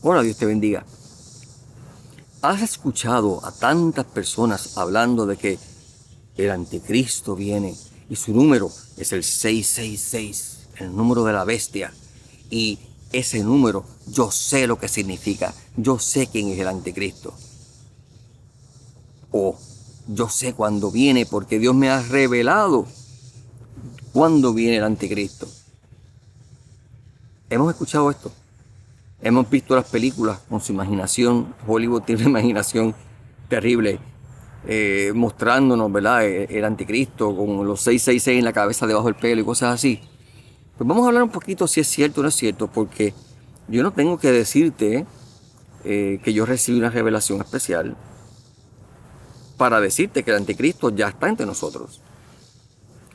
Hola, Dios te bendiga. ¿Has escuchado a tantas personas hablando de que el anticristo viene y su número es el 666, el número de la bestia? Y ese número yo sé lo que significa, yo sé quién es el anticristo. O yo sé cuándo viene porque Dios me ha revelado cuándo viene el anticristo. Hemos escuchado esto. Hemos visto las películas con su imaginación. Hollywood tiene una imaginación terrible, mostrándonos, ¿verdad?, el anticristo con los 666 en la cabeza, debajo del pelo y cosas así. Pues vamos a hablar un poquito si es cierto o no es cierto, porque yo no tengo que decirte que yo recibí una revelación especial para decirte que el anticristo ya está entre nosotros.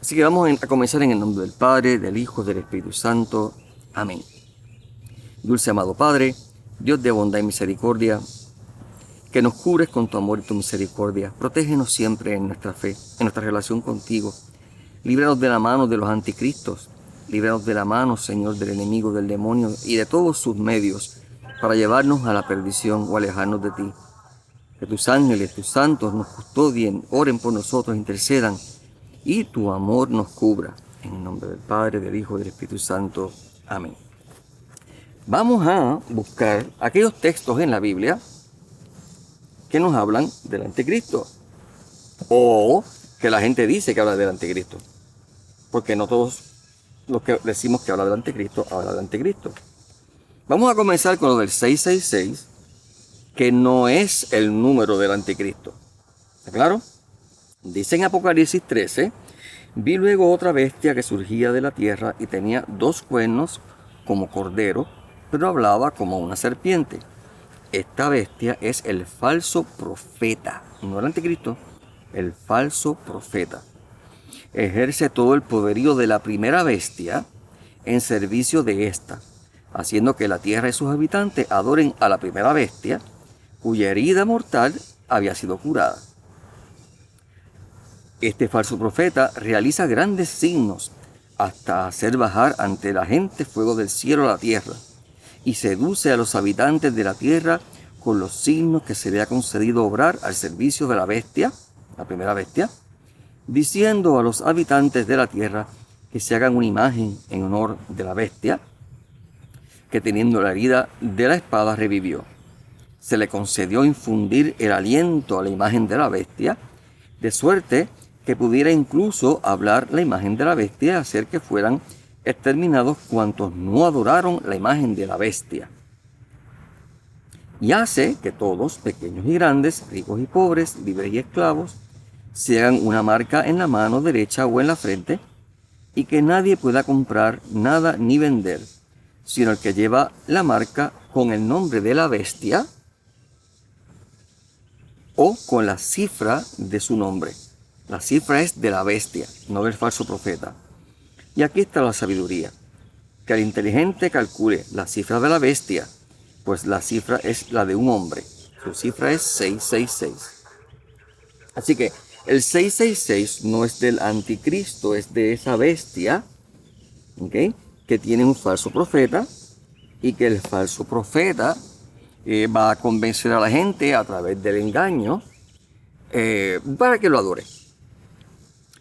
Así que vamos a comenzar en el nombre del Padre, del Hijo, del Espíritu Santo. Amén. Dulce amado Padre, Dios de bondad y misericordia, que nos cubres con tu amor y tu misericordia. Protégenos siempre en nuestra fe, en nuestra relación contigo. Líbranos de la mano de los anticristos. Líbranos de la mano, Señor, del enemigo, del demonio y de todos sus medios para llevarnos a la perdición o alejarnos de ti. Que tus ángeles, tus santos nos custodien, oren por nosotros, intercedan y tu amor nos cubra. En el nombre del Padre, del Hijo y del Espíritu Santo. Amén. Vamos a buscar aquellos textos en la Biblia que nos hablan del anticristo, o que la gente dice que habla del anticristo, porque no todos los que decimos que habla del anticristo habla del anticristo. Vamos a comenzar con lo del 666, que no es el número del anticristo. ¿Está claro? Dice en Apocalipsis 13: vi luego otra bestia que surgía de la tierra y tenía 2 cuernos como cordero, pero hablaba como una serpiente. Esta bestia es el falso profeta, no el anticristo, el falso profeta. Ejerce todo el poderío de la primera bestia en servicio de esta, haciendo que la tierra y sus habitantes adoren a la primera bestia, cuya herida mortal había sido curada. Este falso profeta realiza grandes signos, hasta hacer bajar ante la gente fuego del cielo a la tierra, y seduce a los habitantes de la tierra con los signos que se le ha concedido obrar al servicio de la bestia, la primera bestia, diciendo a los habitantes de la tierra que se hagan una imagen en honor de la bestia, que teniendo la herida de la espada revivió. Se le concedió infundir el aliento a la imagen de la bestia, de suerte que pudiera incluso hablar la imagen de la bestia, hacer que fueran exterminados cuantos no adoraron la imagen de la bestia. Y hace que todos, pequeños y grandes, ricos y pobres, libres y esclavos, se hagan una marca en la mano derecha o en la frente, y que nadie pueda comprar nada ni vender, sino el que lleva la marca con el nombre de la bestia o con la cifra de su nombre. La cifra es de la bestia, no del falso profeta. Y aquí está la sabiduría: que el inteligente calcule la cifra de la bestia, pues la cifra es la de un hombre. Su cifra es 666. Así que el 666 no es del anticristo, es de esa bestia, ¿okay?, que tiene un falso profeta, y que el falso profeta va a convencer a la gente a través del engaño para que lo adore.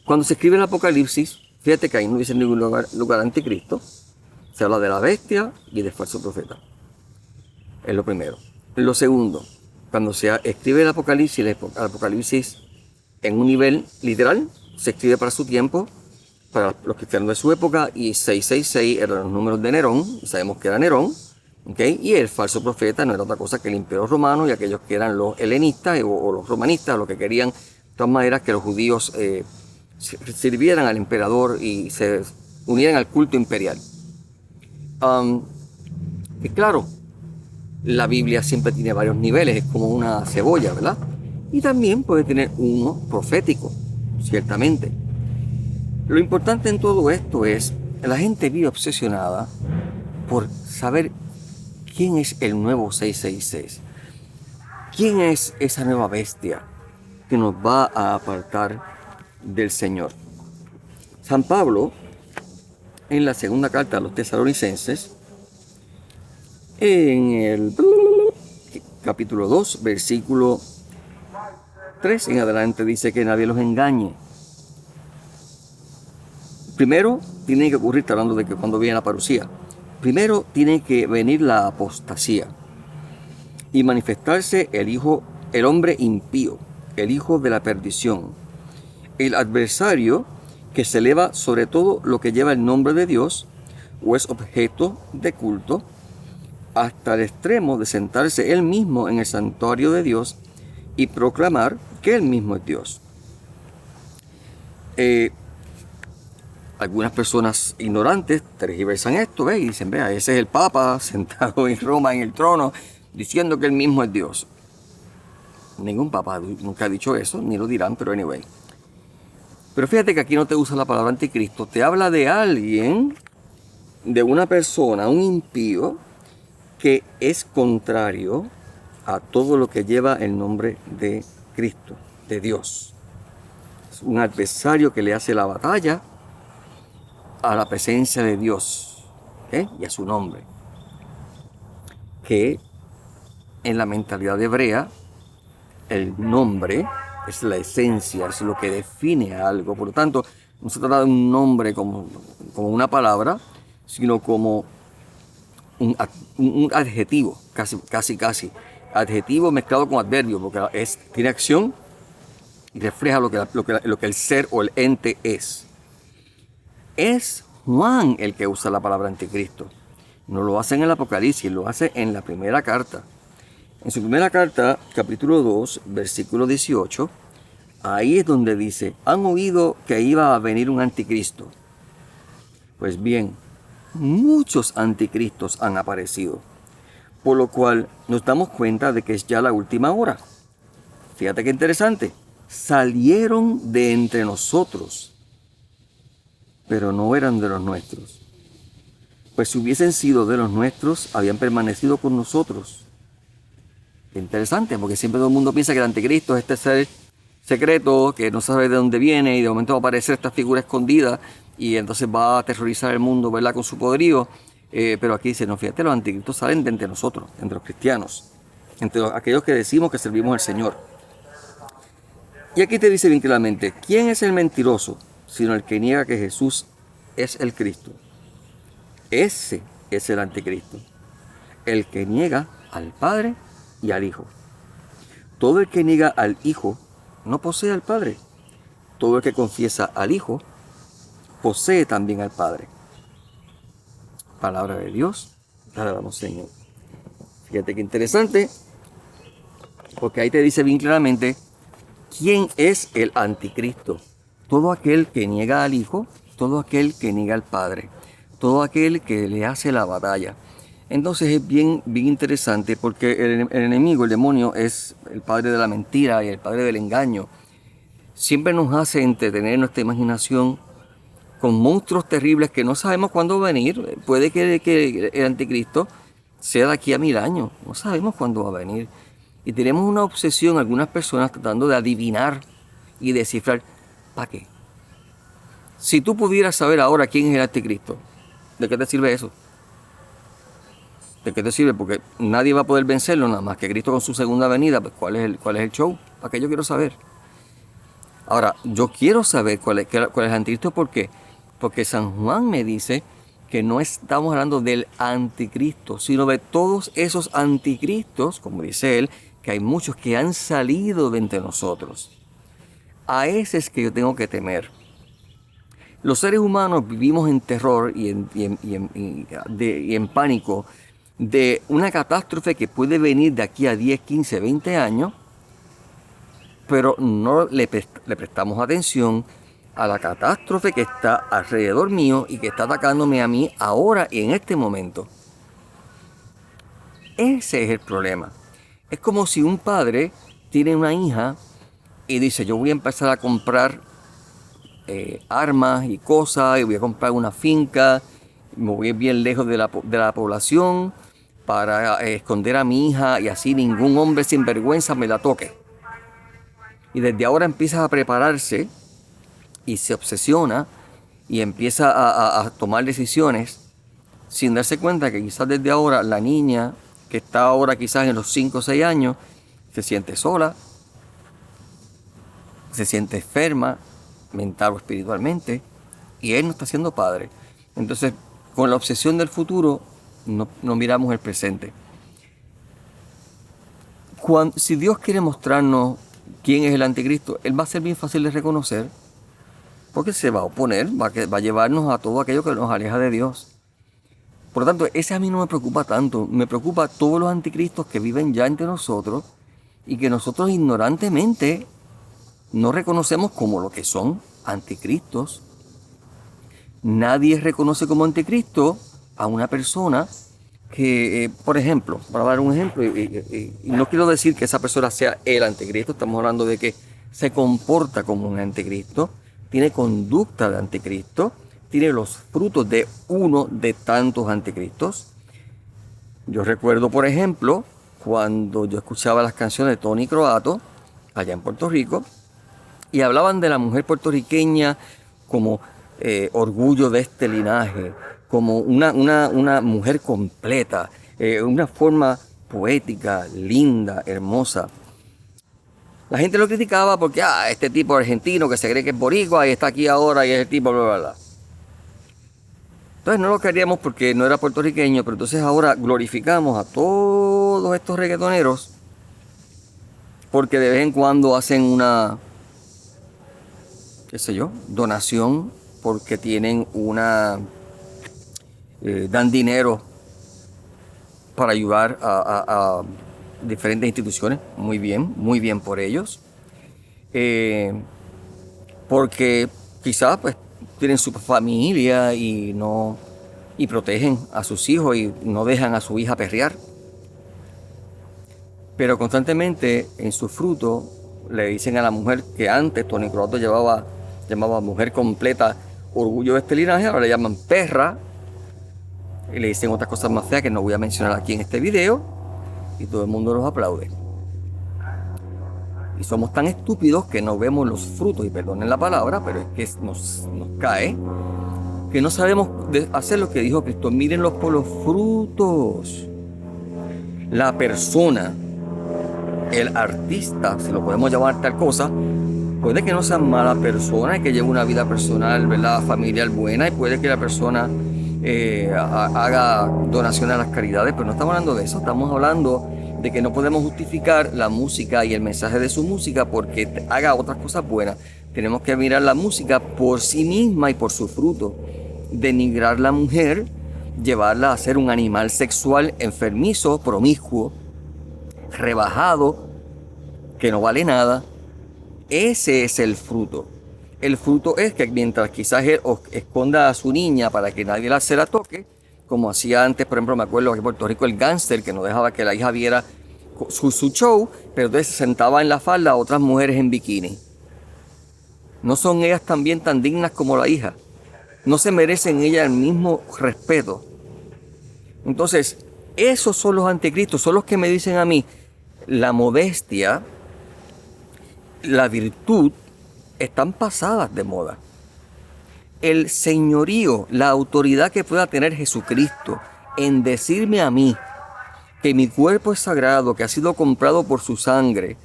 Cuando se escribe el Apocalipsis, fíjate que ahí no dice en ningún lugar anticristo. Se habla de la bestia y del falso profeta. Es lo primero. Lo segundo, cuando se escribe el Apocalipsis en un nivel literal, se escribe para su tiempo, para los cristianos de su época, y 666 eran los números de Nerón, y sabemos que era Nerón, ¿okay? Y el falso profeta no era otra cosa que el imperio romano y aquellos que eran los helenistas o los romanistas, los que querían de todas maneras que los judíos sirvieran al emperador y se unieran al culto imperial. Y claro, la Biblia siempre tiene varios niveles, es como una cebolla, ¿verdad? Y también puede tener uno profético, ciertamente. Lo importante en todo esto es, la gente vive obsesionada por saber quién es el nuevo 666. ¿Quién es esa nueva bestia que nos va a apartar del Señor? San Pablo, en la segunda carta a los tesalonicenses, En el capítulo 2, versículo 3 en adelante dice que nadie los engañe. Primero tiene que ocurrir, está hablando de que cuando viene la parucía, primero tiene que venir la apostasía y manifestarse el hombre impío, el hijo de la perdición, el adversario que se eleva sobre todo lo que lleva el nombre de Dios o es objeto de culto, hasta el extremo de sentarse él mismo en el santuario de Dios y proclamar que él mismo es Dios. Algunas personas ignorantes tergiversan esto, y dicen, vea, ese es el Papa sentado en Roma en el trono diciendo que él mismo es Dios. Ningún Papa nunca ha dicho eso, ni lo dirán, pero anyway. Pero fíjate que aquí no te usa la palabra anticristo, te habla de alguien, de una persona, un impío, que es contrario a todo lo que lleva el nombre de Cristo, de Dios. Es un adversario que le hace la batalla a la presencia de Dios, y a su nombre, que en la mentalidad hebrea el nombre es la esencia, es lo que define a algo. Por lo tanto, no se trata de un nombre como una palabra, sino como un adjetivo, casi, adjetivo mezclado con adverbio, porque tiene acción y refleja lo que el ser o el ente es. Es Juan el que usa la palabra anticristo. No lo hace en el Apocalipsis, lo hace en la primera carta. En su primera carta, capítulo 2, versículo 18, ahí es donde dice, han oído que iba a venir un anticristo. Pues bien, muchos anticristos han aparecido, por lo cual nos damos cuenta de que es ya la última hora. Fíjate qué interesante, salieron de entre nosotros, pero no eran de los nuestros. Pues si hubiesen sido de los nuestros, habían permanecido con nosotros. Qué interesante, porque siempre todo el mundo piensa que el anticristo es este ser secreto, que no sabe de dónde viene, y de momento va a aparecer esta figura escondida, y entonces va a aterrorizar el mundo, ¿verdad?, con su poderío. Pero aquí dice, no, fíjate, los anticristos salen de entre nosotros, entre los cristianos, entre aquellos que decimos que servimos al Señor. Y aquí te dice bien claramente, ¿quién es el mentiroso? Sino el que niega que Jesús es el Cristo. Ese es el anticristo, el que niega al Padre y al Hijo. Todo el que niega al Hijo no posee al Padre. Todo el que confiesa al Hijo posee también al Padre. Palabra de Dios, te alabamos, Señor. Fíjate qué interesante, porque ahí te dice bien claramente quién es el anticristo. Todo aquel que niega al Hijo, todo aquel que niega al Padre, todo aquel que le hace la batalla. Entonces es bien interesante, porque el enemigo, el demonio, es el padre de la mentira y el padre del engaño. Siempre nos hace entretener nuestra imaginación con monstruos terribles que no sabemos cuándo venir. Puede que el anticristo sea de aquí a 1000 años, no sabemos cuándo va a venir. Y tenemos una obsesión, algunas personas, tratando de adivinar y descifrar. ¿Para qué? Si tú pudieras saber ahora quién es el anticristo, ¿de qué te sirve eso? ¿De qué te sirve? Porque nadie va a poder vencerlo, nada más que Cristo con su segunda venida. Pues ¿cuál es el show? ¿Para qué yo quiero saber? Ahora, yo quiero saber cuál es el anticristo. ¿Por qué? Porque San Juan me dice que no estamos hablando del anticristo, sino de todos esos anticristos, como dice él, que hay muchos que han salido de entre nosotros. A ese es que yo tengo que temer. Los seres humanos vivimos en terror y en pánico de una catástrofe que puede venir de aquí a 10, 15, 20 años, pero no le prestamos atención a la catástrofe que está alrededor mío y que está atacándome a mí ahora y en este momento. Ese es el problema. Es como si un padre tiene una hija y dice, yo voy a empezar a comprar armas y cosas, y voy a comprar una finca, me voy bien lejos de la población para esconder a mi hija y así ningún hombre sin vergüenza me la toque. Y desde ahora empieza a prepararse y se obsesiona y empieza a tomar decisiones sin darse cuenta que quizás desde ahora la niña que está ahora quizás en los 5 o 6 años se siente sola, se siente enferma mental o espiritualmente, y él no está siendo padre. Entonces, con la obsesión del futuro, no miramos el presente. Si Dios quiere mostrarnos quién es el anticristo, él va a ser bien fácil de reconocer, porque se va a oponer, va a llevarnos a todo aquello que nos aleja de Dios. Por lo tanto, ese a mí no me preocupa tanto. Me preocupa todos los anticristos que viven ya entre nosotros y que nosotros ignorantemente no reconocemos como lo que son anticristos. Nadie reconoce como anticristo a una persona que, por ejemplo, para dar un ejemplo, y no quiero decir que esa persona sea el anticristo, estamos hablando de que se comporta como un anticristo, tiene conducta de anticristo, tiene los frutos de uno de tantos anticristos. Yo recuerdo, por ejemplo, cuando yo escuchaba las canciones de Tony Croato, allá en Puerto Rico, y hablaban de la mujer puertorriqueña como orgullo de este linaje, como una mujer completa, una forma poética, linda, hermosa. La gente lo criticaba porque, este tipo argentino que se cree que es boricua y está aquí ahora y es el tipo, bla, bla, bla. Entonces no lo queríamos porque no era puertorriqueño, pero entonces ahora glorificamos a todos estos reggaetoneros porque de vez en cuando hacen una, qué sé yo, donación, porque tienen dan dinero para ayudar a diferentes instituciones. Muy bien por ellos. Porque quizás pues tienen su familia y protegen a sus hijos y no dejan a su hija perrear. Pero constantemente en su fruto le dicen a la mujer que antes Tony Croato llamaba mujer completa, orgullo de este linaje, ahora le llaman perra y le dicen otras cosas más feas que no voy a mencionar aquí en este video, y todo el mundo los aplaude. Y somos tan estúpidos que no vemos los frutos, y perdonen la palabra, pero es que nos cae, que no sabemos hacer lo que dijo Cristo. Mírenlos por los frutos. La persona, el artista, si lo podemos llamar tal cosa, puede que no sea mala persona y que lleve una vida personal, ¿verdad?, familiar buena, y puede que la persona haga donaciones a las caridades, pero no estamos hablando de eso. Estamos hablando de que no podemos justificar la música y el mensaje de su música porque haga otras cosas buenas. Tenemos que mirar la música por sí misma y por su fruto. Denigrar a la mujer, llevarla a ser un animal sexual enfermizo, promiscuo, rebajado, que no vale nada. Ese es el fruto. El fruto es que mientras quizás él esconda a su niña para que nadie se la toque, como hacía antes, por ejemplo, me acuerdo que en Puerto Rico el gángster, que no dejaba que la hija viera su show, pero entonces se sentaba en la falda a otras mujeres en bikini. ¿No son ellas también tan dignas como la hija? ¿No se merecen ellas el mismo respeto? Entonces, esos son los anticristos, son los que me dicen a mí, la modestia, la virtud, están pasadas de moda. El señorío, la autoridad que pueda tener Jesucristo en decirme a mí que mi cuerpo es sagrado, que ha sido comprado por su sangre,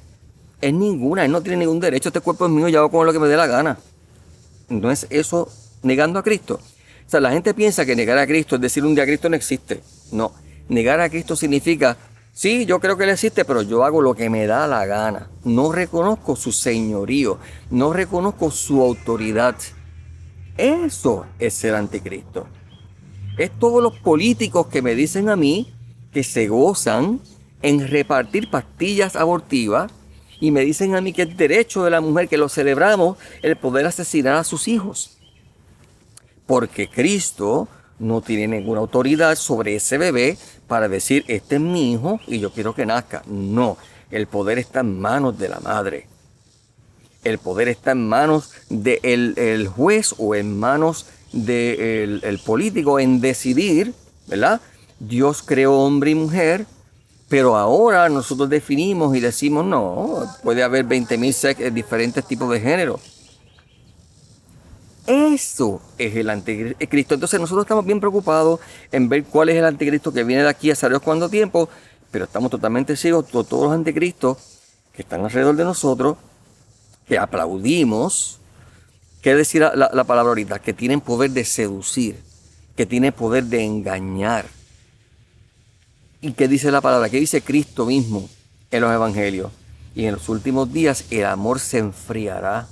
es ninguna. Él no tiene ningún derecho. Este cuerpo es mío, yo hago con lo que me dé la gana. No es eso negando a Cristo. O sea, la gente piensa que negar a Cristo es decir un día Cristo no existe. No, negar a Cristo significa, sí, yo creo que Él existe, pero yo hago lo que me da la gana. No reconozco su señorío, no reconozco su autoridad. Eso es ser anticristo. Es todos los políticos que me dicen a mí que se gozan en repartir pastillas abortivas y me dicen a mí que es derecho de la mujer, que lo celebramos, el poder asesinar a sus hijos. Porque Cristo no tiene ninguna autoridad sobre ese bebé para decir, este es mi hijo y yo quiero que nazca. No, el poder está en manos de la madre. El poder está en manos del juez o en manos del político en decidir, ¿verdad? Dios creó hombre y mujer, pero ahora nosotros definimos y decimos, no, puede haber 20,000 diferentes tipos de género. Eso es el anticristo. Entonces nosotros estamos bien preocupados en ver cuál es el anticristo que viene de aquí a saber cuánto tiempo, pero estamos totalmente ciegos por todos los anticristos que están alrededor de nosotros, que aplaudimos. ¿Qué decir la palabra ahorita? Que tienen poder de seducir, que tienen poder de engañar. ¿Y qué dice la palabra? ¿Qué dice Cristo mismo en los evangelios? Y en los últimos días el amor se enfriará.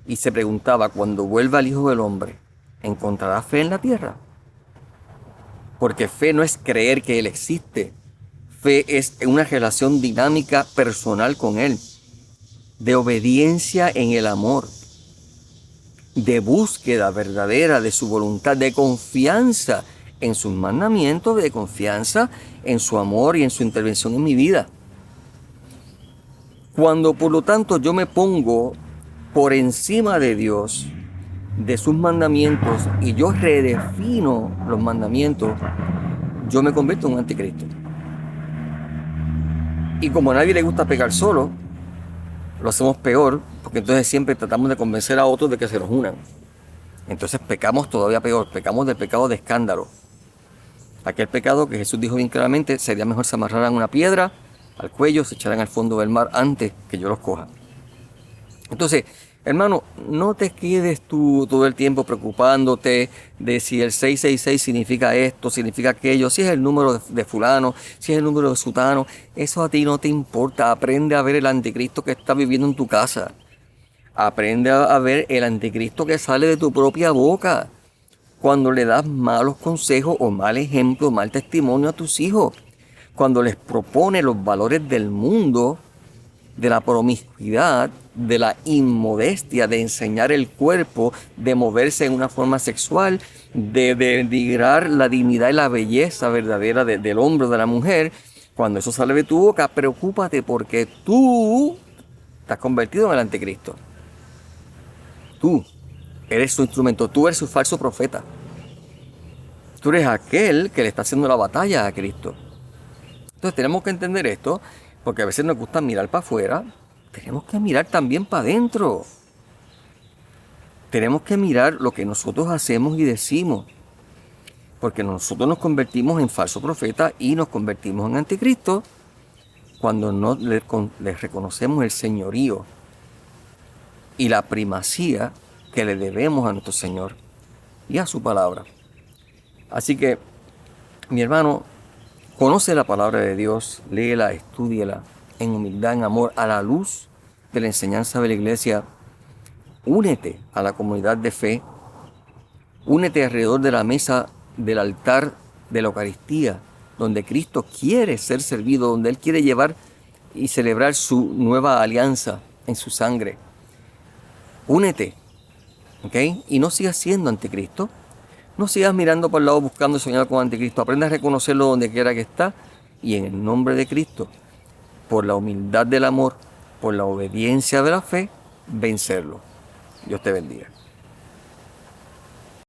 Y se preguntaba, cuando vuelva el Hijo del Hombre, ¿encontrará fe en la tierra? Porque fe no es creer que Él existe. Fe es una relación dinámica personal con Él, de obediencia en el amor, de búsqueda verdadera de su voluntad, de confianza en sus mandamientos, de confianza en su amor y en su intervención en mi vida. Cuando por lo tanto yo me pongo por encima de Dios, de sus mandamientos, y yo redefino los mandamientos, yo me convierto en un anticristo. Y como a nadie le gusta pecar solo, lo hacemos peor, porque entonces siempre tratamos de convencer a otros de que se nos unan. Entonces pecamos todavía peor, pecamos del pecado de escándalo. Aquel pecado que Jesús dijo bien claramente, sería mejor se amarraran una piedra al cuello, se echaran al fondo del mar antes que yo los coja. Entonces, hermano, no te quedes tú todo el tiempo preocupándote de si el 666 significa esto, significa aquello, si es el número de fulano, si es el número de sutano. Eso a ti no te importa. Aprende a ver el anticristo que está viviendo en tu casa. Aprende a ver el anticristo que sale de tu propia boca cuando le das malos consejos o mal ejemplo, mal testimonio a tus hijos. Cuando les propone los valores del mundo, de la promiscuidad, de la inmodestia, de enseñar el cuerpo, de moverse en una forma sexual, de denigrar la dignidad y la belleza verdadera del hombre o de la mujer. Cuando eso sale de tu boca, preocúpate porque tú estás convertido en el anticristo. Tú eres su instrumento, tú eres su falso profeta. Tú eres aquel que le está haciendo la batalla a Cristo. Entonces tenemos que entender esto, porque a veces nos gusta mirar para afuera, tenemos que mirar también para adentro. Tenemos que mirar lo que nosotros hacemos y decimos, porque nosotros nos convertimos en falso profeta y nos convertimos en anticristo cuando no le reconocemos el señorío y la primacía que le debemos a nuestro Señor y a su palabra. Así que, mi hermano, conoce la palabra de Dios, léela, estúdiela en humildad, en amor, a la luz de la enseñanza de la iglesia. Únete a la comunidad de fe, únete alrededor de la mesa del altar de la Eucaristía, donde Cristo quiere ser servido, donde Él quiere llevar y celebrar su nueva alianza en su sangre. Únete, ¿ok? Y no sigas siendo anticristo. No sigas mirando por el lado buscando soñar con anticristo. Aprende a reconocerlo donde quiera que está. Y en el nombre de Cristo, por la humildad del amor, por la obediencia de la fe, vencerlo. Dios te bendiga.